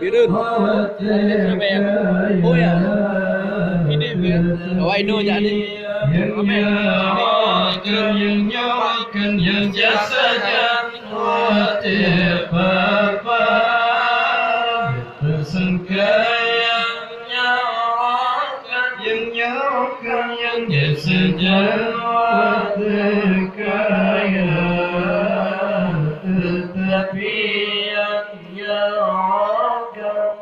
Birun. Oh ya. Ini awak Ino je ni. Amin. Yang jasa hati Bapa tersangkanya yang nyawakan yang jasa hati kaya tetapi yang nyawakan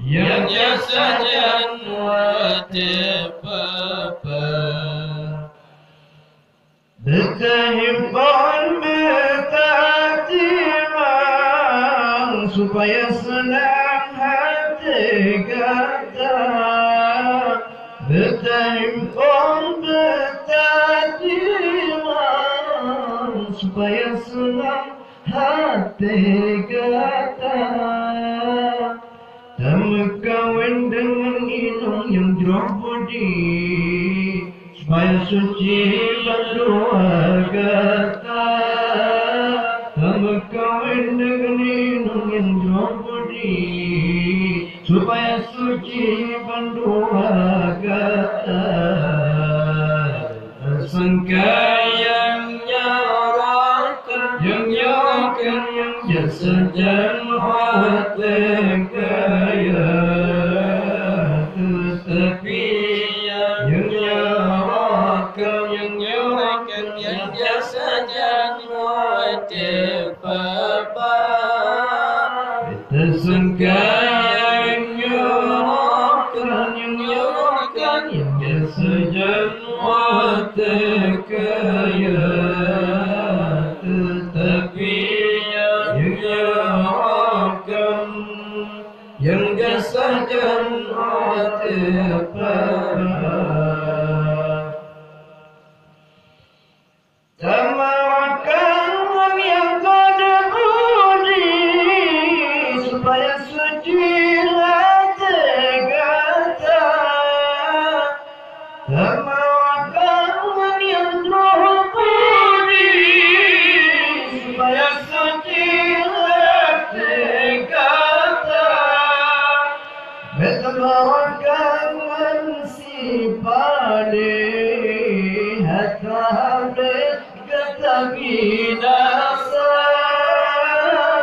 yang jasa hati Bapa bertahipan bertatimang supaya senang hati kata bertahipan bertatimang supaya senang hati kata tak berkawin dengan inung yang drobodi supaya suci berdoa kata tak berkawin dengan inung yang drobodi supaya suci berdoa kata tersangka yang nyarakan yang jasa dan hati kaya tetapi yang nyarakan yang jasa dan hati Bapa tersangka yang nyarakan yang jasa dan hati kaya tetapi yang nyarakan yang jasa dan hati Bapa tamakan yang kada budi supaya suci hati kata tamakan yang budi supaya suci hati kata betamakan si pade hatta kata binasa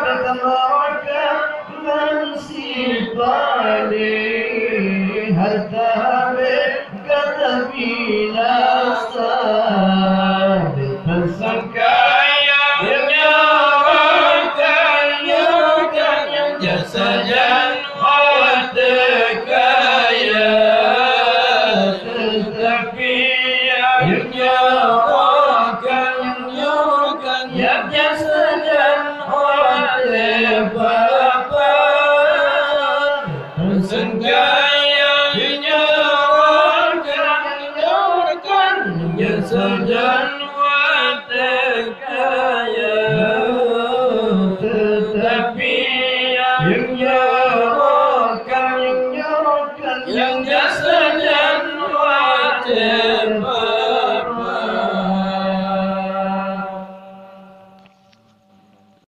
betamakan si pade hatta kata binasa tersangka yang nyarakan yang jasa dan hati kaya tetapi yang nyarakan yang jasa dan hati Bapa tersangka yang nyarakan jasa dan hati kaya tetapi yang